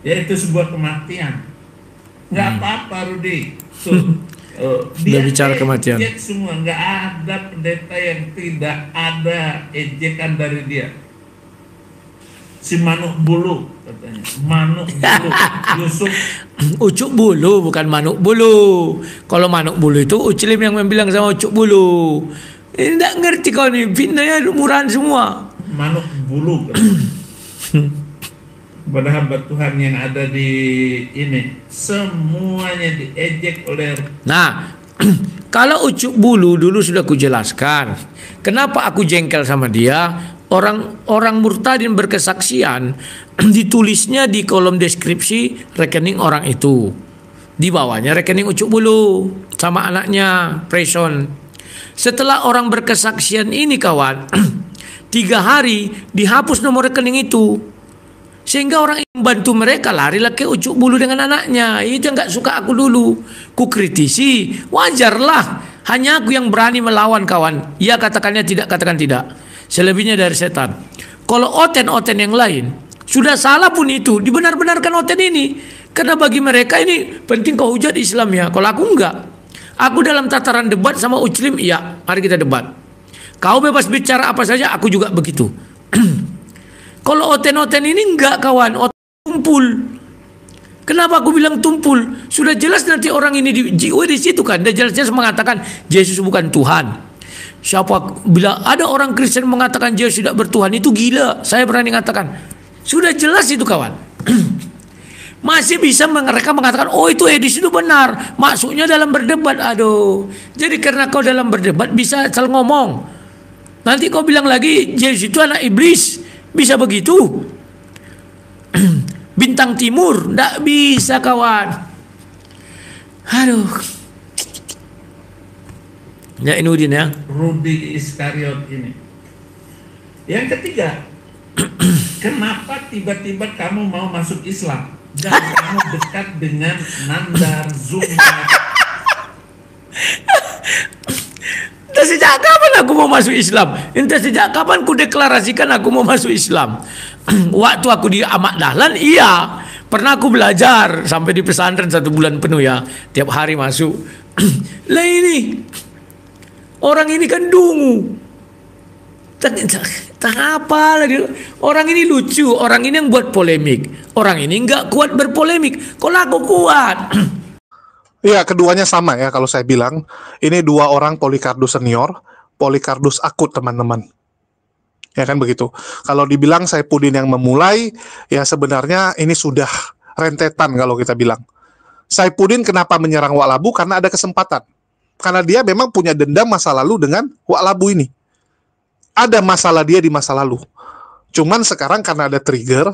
yaitu sebuah kematian. Nggak apa-apa Rudi. Dia bicara kematian. Ejek semua, nggak ada pendeta yang tidak ada ejekan dari dia. Si Manuk Bulu katanya, Manuk Bulu, Yusuf. Ucuk Bulu bukan Manuk Bulu. Kalau Manuk Bulu itu Uculim yang bilang sama Ucuk Bulu. Ini tidak ngerti kau nih, fitnahnya murahan semua. Manuk Bulu katanya. Pada hamba Tuhan yang ada di ini, semuanya diejek oleh. Nah, kalau Ucuk Bulu dulu sudah kujelaskan. Kenapa aku jengkel sama dia? Orang murtadin berkesaksian ditulisnya di kolom deskripsi rekening orang itu. Di bawahnya rekening Ucuk Bulu sama anaknya Preson. Setelah orang berkesaksian ini kawan, 3 hari dihapus nomor rekening itu. Sehingga orang yang membantu mereka larilah ke Ucuk Bulu dengan anaknya. Itu yang gak suka aku dulu. Ku kritisi, wajarlah. Hanya aku yang berani melawan kawan. Ya katakannya tidak, katakan tidak. Selebihnya dari setan. Kalau oten-oten yang lain sudah salah pun itu dibenar-benarkan oten ini. Karena bagi mereka ini penting kau hujat Islam ya. Kalau aku enggak. Aku dalam tataran debat sama Uculim, iya, mari kita debat. Kau bebas bicara apa saja, aku juga begitu. Kalau oten-oten ini enggak kawan, oten tumpul. Kenapa aku bilang tumpul? Sudah jelas nanti orang ini di situ kan. Dia jelas-jelas mengatakan Yesus bukan Tuhan. Siapa bila ada orang Kristen mengatakan Yesus tidak bertuhan, itu gila. Saya berani mengatakan. Sudah jelas itu kawan. Masih bisa mereka mengatakan, oh itu Edis itu benar. Maksudnya dalam berdebat. Aduh. Jadi karena kau dalam berdebat bisa asal ngomong. Nanti kau bilang lagi Yesus itu anak iblis. Bisa begitu. Bintang timur. Tidak bisa kawan. Aduh. Ya ini Udin ya. Rudi Iskariot ini. Yang ketiga, kenapa tiba-tiba kamu mau masuk Islam dan kamu dekat dengan Nandar Zumar? Entah sejak kapan aku mau masuk Islam. Entah sejak kapan ku deklarasikan aku mau masuk Islam. Waktu aku di Ahmad Dahlan, iya. Pernah aku belajar sampai di pesantren 1 bulan penuh ya. Tiap hari masuk. Lah ini orang ini kan dungu. Tak apa lagi. Orang ini lucu. Orang ini yang buat polemik. Orang ini nggak kuat berpolemik. Kalau aku kuat. Iya, keduanya sama ya kalau saya bilang. Ini 2 orang Polycarpus senior, Polycarpus akut teman-teman. Ya kan begitu. Kalau dibilang Saipudin yang memulai, ya sebenarnya ini sudah rentetan kalau kita bilang. Saipudin kenapa menyerang Wak Labu? Karena ada kesempatan. Karena dia memang punya dendam masa lalu dengan Wa'labu ini. Ada masalah dia di masa lalu. Cuman sekarang karena ada trigger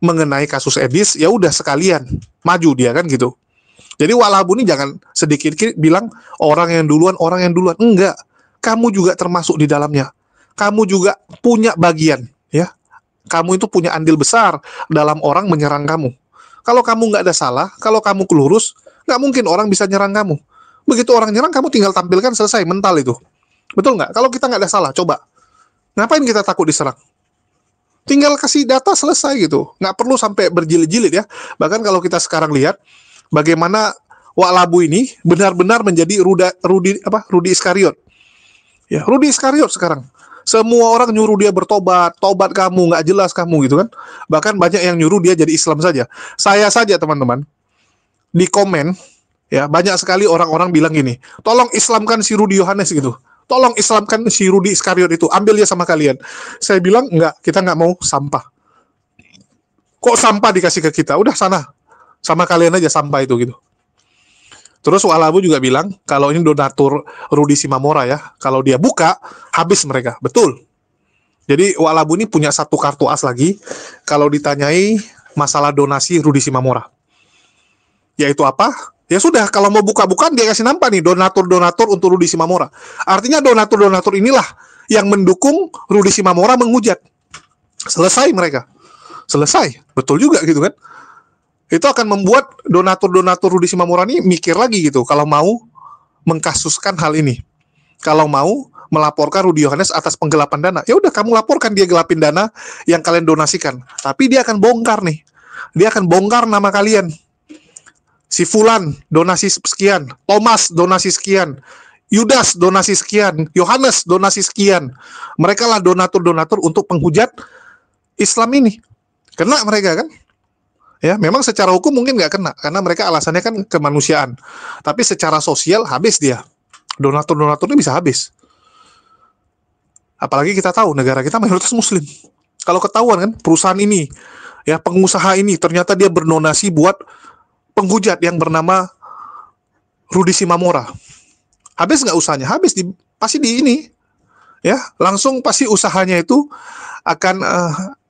mengenai kasus Edis, ya udah sekalian maju dia kan gitu. Jadi Wa'labu ini jangan sedikit bilang orang yang duluan. Enggak. Kamu juga termasuk di dalamnya. Kamu juga punya bagian, ya. Kamu itu punya andil besar dalam orang menyerang kamu. Kalau kamu nggak ada salah, kalau kamu kelurus, nggak mungkin orang bisa nyerang kamu. Begitu orang nyerang, kamu tinggal tampilkan, selesai, mental itu. Betul nggak? Kalau kita nggak ada salah, coba. Ngapain kita takut diserang? Tinggal kasih data, selesai gitu. Nggak perlu sampai berjilid-jilid ya. Bahkan kalau kita sekarang lihat, bagaimana Wa'labu ini benar-benar menjadi Rudi Iskariot. Ya, Rudi Iskariot sekarang. Semua orang nyuruh dia bertobat, tobat kamu, nggak jelas kamu gitu kan. Bahkan banyak yang nyuruh dia jadi Islam saja. Saya saja teman-teman, di komen, ya banyak sekali orang-orang bilang gini, tolong Islamkan si Rudi Yohanes gitu. Tolong Islamkan si Rudi Iskariot itu, ambil dia sama kalian. Saya bilang, enggak, kita nggak mau sampah. Kok sampah dikasih ke kita? Udah sana, sama kalian aja sampah itu gitu. Terus Wa'labu juga bilang, kalau ini donatur Rudi Simamora ya, kalau dia buka, habis mereka. Betul. Jadi Wa'labu ini punya satu kartu as lagi, kalau ditanyai masalah donasi Rudi Simamora. Yaitu apa? Ya sudah, kalau mau buka-bukaan dia kasih nampak nih, donatur-donatur untuk Rudi Simamora. Artinya donatur-donatur inilah yang mendukung Rudi Simamora menghujat. Selesai mereka. Selesai. Betul juga gitu kan. Itu akan membuat donatur-donatur Rudi Simamora ini mikir lagi gitu kalau mau mengkasuskan hal ini. Kalau mau melaporkan Rudi Yohanes atas penggelapan dana, ya udah kamu laporkan dia gelapin dana yang kalian donasikan. Tapi dia akan bongkar nih. Dia akan bongkar nama kalian. Si Fulan donasi sekian, Thomas donasi sekian, Yudas donasi sekian, Yohanes donasi sekian. Mereka lah donatur-donatur untuk penghujat Islam ini. Kena mereka kan? Ya, memang secara hukum mungkin nggak kena, karena mereka alasannya kan kemanusiaan. Tapi secara sosial habis dia. Donatur-donaturnya bisa habis. Apalagi kita tahu negara kita mayoritas Muslim. Kalau ketahuan kan perusahaan ini, ya pengusaha ini ternyata dia berdonasi buat penghujat yang bernama Rudi Simamora. Habis nggak usahanya? Habis pasti di ini, ya langsung pasti usahanya itu akan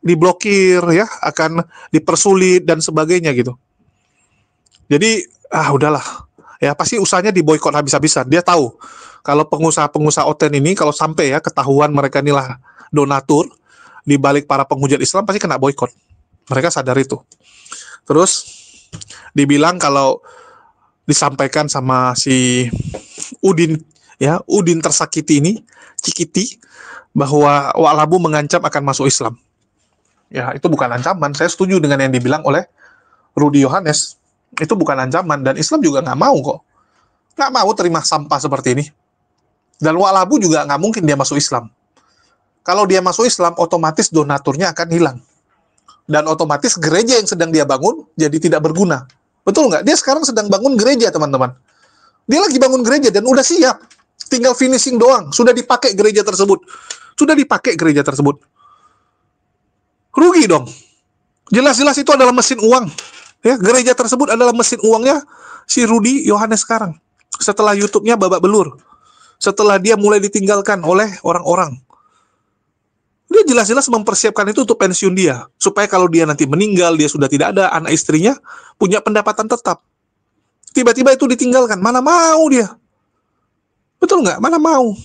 diblokir ya, akan dipersulit dan sebagainya gitu. Jadi udahlah ya, pasti usahanya diboikot habis-habisan. Dia tahu kalau pengusaha-pengusaha oten ini kalau sampai ya ketahuan mereka inilah donatur di balik para penghujat Islam, pasti kena boikot. Mereka sadar itu. Terus dibilang kalau disampaikan sama si Udin ya, Udin tersakiti ini, Cikiti, bahwa Wa'labu mengancam akan masuk Islam. Ya, itu bukan ancaman. Saya setuju dengan yang dibilang oleh Rudi Yohanes. Itu bukan ancaman, dan Islam juga nggak mau kok. Nggak mau terima sampah seperti ini. Dan Wa'labu juga nggak mungkin dia masuk Islam. Kalau dia masuk Islam, otomatis donaturnya akan hilang. Dan otomatis gereja yang sedang dia bangun jadi tidak berguna. Betul nggak? Dia sekarang sedang bangun gereja, teman-teman. Dia lagi bangun gereja dan udah siap. Tinggal finishing doang. Sudah dipakai gereja tersebut. Rugi dong. Jelas-jelas itu adalah mesin uang. Ya, gereja tersebut adalah mesin uangnya si Rudi Yohanes sekarang. Setelah YouTube-nya babak belur. Setelah dia mulai ditinggalkan oleh orang-orang. Dia jelas-jelas mempersiapkan itu untuk pensiun dia. Supaya kalau dia nanti meninggal, dia sudah tidak ada, anak istrinya punya pendapatan tetap. Tiba-tiba itu ditinggalkan. Mana mau dia? Betul nggak? Mana mau?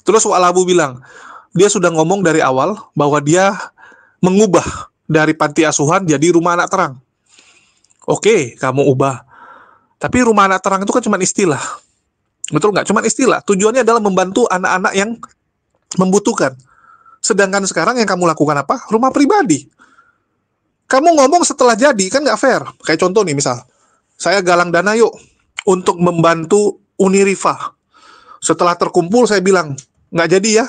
Terus Wa'labu bilang, dia sudah ngomong dari awal bahwa dia mengubah dari panti asuhan jadi rumah anak terang. Oke, kamu ubah. Tapi rumah anak terang itu kan cuma istilah. Betul nggak? Cuma istilah. Tujuannya adalah membantu anak-anak yang membutuhkan. Sedangkan sekarang yang kamu lakukan apa? Rumah pribadi. Kamu ngomong setelah jadi, kan nggak fair. Kayak contoh nih, misal, saya galang dana yuk untuk membantu Unirifa. Setelah terkumpul, saya bilang, nggak jadi ya,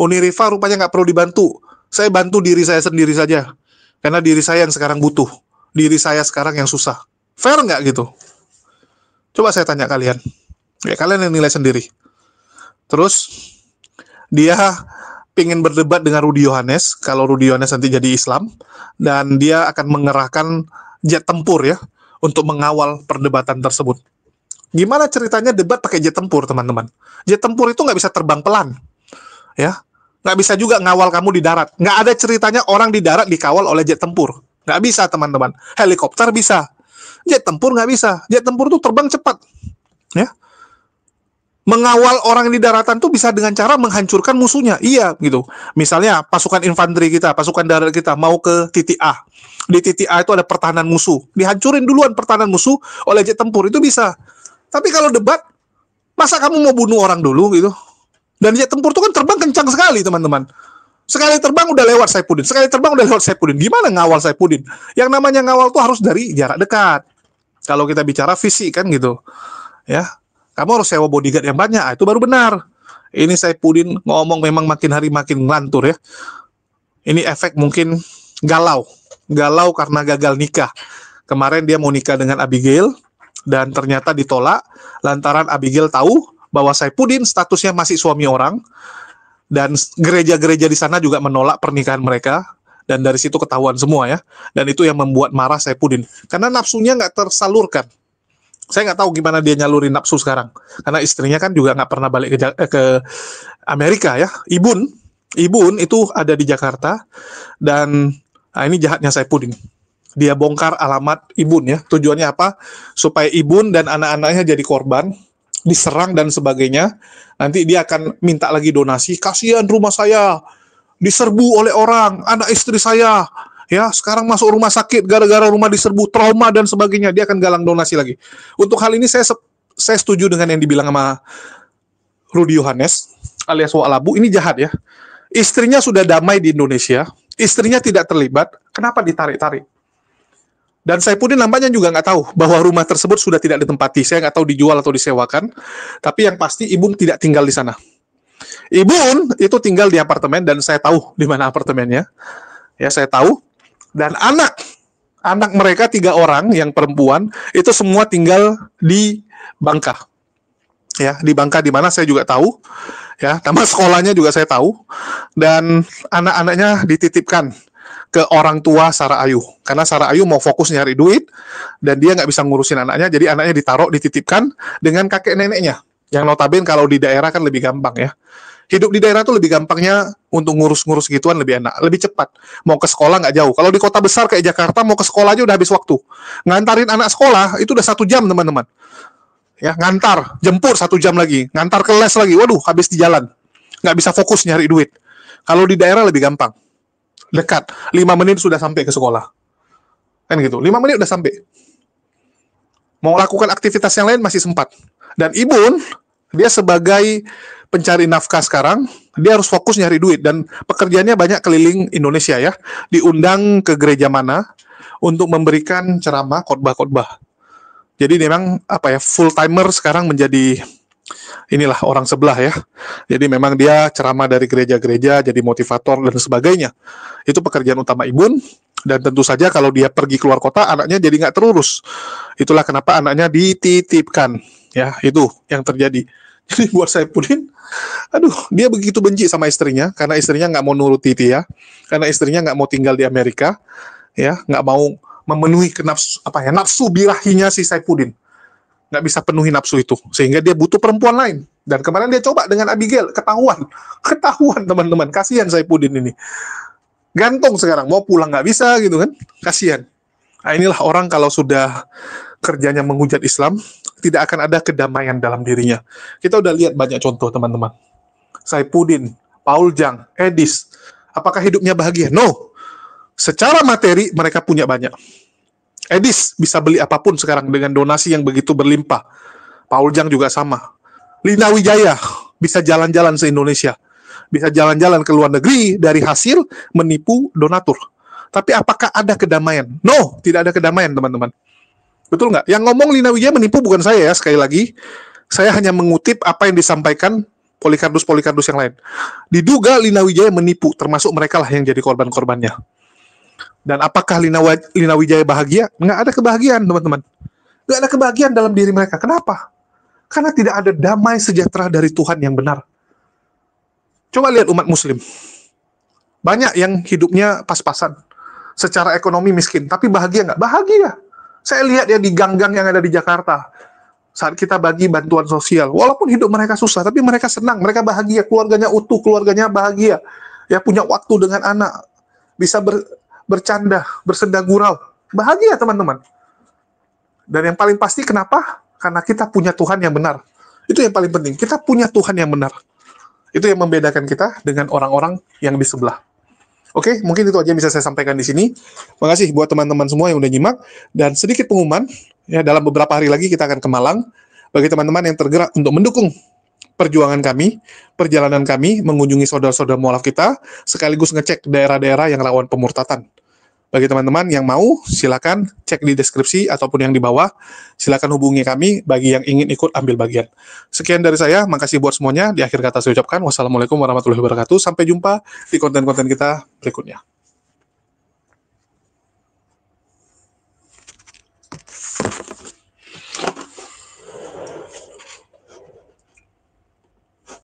Unirifa rupanya nggak perlu dibantu. Saya bantu diri saya sendiri saja. Karena diri saya yang sekarang butuh. Diri saya sekarang yang susah. Fair nggak gitu? Coba saya tanya kalian. Ya, kalian yang nilai sendiri. Terus, dia ingin berdebat dengan Rudi Yohanes. Kalau Rudi Yohanes nanti jadi Islam. Dan dia akan mengerahkan jet tempur ya. Untuk mengawal perdebatan tersebut. Gimana ceritanya debat pakai jet tempur, teman-teman? Jet tempur itu nggak bisa terbang pelan, ya. Nggak bisa juga ngawal kamu di darat. Nggak ada ceritanya orang di darat dikawal oleh jet tempur. Nggak bisa, teman-teman. Helikopter bisa. Jet tempur nggak bisa. Jet tempur tuh terbang cepat, ya. Mengawal orang di daratan tuh bisa dengan cara menghancurkan musuhnya. Iya, gitu. Misalnya pasukan infanteri kita, pasukan darat kita mau ke titik A. Di titik A itu ada pertahanan musuh. Dihancurin duluan pertahanan musuh oleh jet tempur, itu bisa. Tapi kalau debat, masa kamu mau bunuh orang dulu gitu? Dan jet tempur itu kan terbang kencang sekali, teman-teman. Sekali terbang udah lewat Saifuddin. Sekali terbang udah lewat Saifuddin. Gimana ngawal Saifuddin? Yang namanya ngawal tuh harus dari jarak dekat. Kalau kita bicara fisik kan gitu. Ya. Kamu harus sewa bodyguard yang banyak, itu baru benar. Ini Saifuddin ngomong memang makin hari makin ngelantur ya. Ini efek mungkin galau. Galau karena gagal nikah. Kemarin dia mau nikah dengan Abigail, dan ternyata ditolak, lantaran Abigail tahu bahwa Saifuddin statusnya masih suami orang, dan gereja-gereja di sana juga menolak pernikahan mereka, dan dari situ ketahuan semua ya. Dan itu yang membuat marah Saifuddin. Karena nafsunya nggak tersalurkan. Saya nggak tahu gimana dia nyalurin nafsu sekarang, karena istrinya kan juga nggak pernah balik ke Amerika ya. Ibun itu ada di Jakarta, dan ini jahatnya Saifuddin. Dia bongkar alamat Ibun ya. Tujuannya apa? Supaya Ibun dan anak-anaknya jadi korban, diserang dan sebagainya. Nanti dia akan minta lagi donasi. Kasihan rumah saya diserbu oleh orang, anak istri saya. Ya, sekarang masuk rumah sakit gara-gara rumah diserbu, trauma dan sebagainya. Dia akan galang donasi lagi. Untuk hal ini saya setuju dengan yang dibilang sama Rudy Yohanes alias Wa'alabu. Ini jahat ya. Istrinya sudah damai di Indonesia, istrinya tidak terlibat, kenapa ditarik-tarik? Dan Saifuddin nampaknya juga nggak tahu bahwa rumah tersebut sudah tidak ditempati. Saya nggak tahu dijual atau disewakan. Tapi yang pasti Ibun tidak tinggal di sana. Ibun itu tinggal di apartemen, dan saya tahu di mana apartemennya. Ya, saya tahu. Dan anak mereka 3 orang yang perempuan itu semua tinggal di Bangka. Ya, di Bangka di mana saya juga tahu. Ya, nama sekolahnya juga saya tahu. Dan anak-anaknya dititipkan ke orang tua Sarah Ayu, karena Sarah Ayu mau fokus nyari duit dan dia nggak bisa ngurusin anaknya, jadi anaknya dititipkan dengan kakek neneknya, yang notabene kalau di daerah kan lebih gampang ya. Hidup di daerah tuh lebih gampangnya untuk ngurus-ngurus gituan, lebih enak, lebih cepat. Mau ke sekolah nggak jauh. Kalau di kota besar kayak Jakarta, mau ke sekolah aja udah habis waktu. Ngantarin anak sekolah itu udah 1 jam, teman-teman. Ya, ngantar, jemput 1 jam lagi, ngantar ke les lagi, waduh, habis di jalan. Nggak bisa fokus nyari duit. Kalau di daerah lebih gampang. Dekat, 5 menit sudah sampai ke sekolah. Kan gitu, 5 menit udah sampai. Mau lakukan aktivitas yang lain masih sempat. Dan Ibun, dia sebagai pencari nafkah sekarang, dia harus fokus nyari duit, dan pekerjaannya banyak keliling Indonesia ya. Diundang ke gereja mana untuk memberikan ceramah, khotbah-khotbah. Jadi memang full timer sekarang menjadi inilah orang sebelah ya. Jadi memang dia ceramah dari gereja-gereja, jadi motivator dan sebagainya. Itu pekerjaan utama Ibun, dan tentu saja kalau dia pergi keluar kota, anaknya jadi nggak terurus. Itulah kenapa anaknya dititipkan. Ya, itu yang terjadi. Jadi buat Saifuddin, dia begitu benci sama istrinya, karena istrinya nggak mau nuruti dia, karena istrinya nggak mau tinggal di Amerika, ya, nggak mau memenuhi nafsu birahinya si Saifuddin. Nggak bisa penuhi nafsu itu, sehingga dia butuh perempuan lain. Dan kemarin dia coba dengan Abigail, ketahuan teman-teman, kasihan Saifuddin ini. Gantung sekarang, mau pulang nggak bisa gitu kan, kasihan. Nah, inilah orang kalau sudah kerjanya menghujat Islam, tidak akan ada kedamaian dalam dirinya. Kita udah lihat banyak contoh, teman-teman. Saifuddin, Paul Jang, Edis, apakah hidupnya bahagia? No. Secara materi mereka punya banyak. Edis bisa beli apapun sekarang dengan donasi yang begitu berlimpah. Paul Jang juga sama. Lina Wijaya bisa jalan-jalan se-Indonesia. Bisa jalan-jalan ke luar negeri dari hasil menipu donatur. Tapi apakah ada kedamaian? No, tidak ada kedamaian, teman-teman. Betul nggak? Yang ngomong Lina Wijaya menipu bukan saya ya, sekali lagi. Saya hanya mengutip apa yang disampaikan Polikardus yang lain. Diduga Lina Wijaya menipu, termasuk mereka lah yang jadi korban-korbannya. Dan apakah Lina Wijaya bahagia? Nggak ada kebahagiaan, teman-teman. Nggak ada kebahagiaan dalam diri mereka. Kenapa? Karena tidak ada damai sejahtera dari Tuhan yang benar. Coba lihat umat muslim. Banyak yang hidupnya pas-pasan. Secara ekonomi miskin, tapi bahagia nggak? Bahagia. Saya lihat ya di gang-gang yang ada di Jakarta. saat kita bagi bantuan sosial. Walaupun hidup mereka susah, tapi mereka senang, mereka bahagia, keluarganya utuh, keluarganya bahagia. Ya, punya waktu dengan anak, bisa bercanda, bersenda gurau. Bahagia, teman-teman. Dan yang paling pasti kenapa? Karena kita punya Tuhan yang benar. Itu yang paling penting. Kita punya Tuhan yang benar. Itu yang membedakan kita dengan orang-orang yang di sebelah. Oke, mungkin itu aja yang bisa saya sampaikan di sini. Makasih buat teman-teman semua yang udah nyimak. Dan sedikit pengumuman, ya dalam beberapa hari lagi kita akan ke Malang. Bagi teman-teman yang tergerak untuk mendukung perjuangan kami, perjalanan kami, mengunjungi saudara-saudara mualaf kita, sekaligus ngecek daerah-daerah yang rawan pemurtatan. Bagi teman-teman yang mau, silakan cek di deskripsi ataupun yang di bawah. Silakan hubungi kami bagi yang ingin ikut ambil bagian. Sekian dari saya, makasih buat semuanya. Di akhir kata saya ucapkan wassalamualaikum warahmatullahi wabarakatuh. Sampai jumpa di konten-konten kita berikutnya.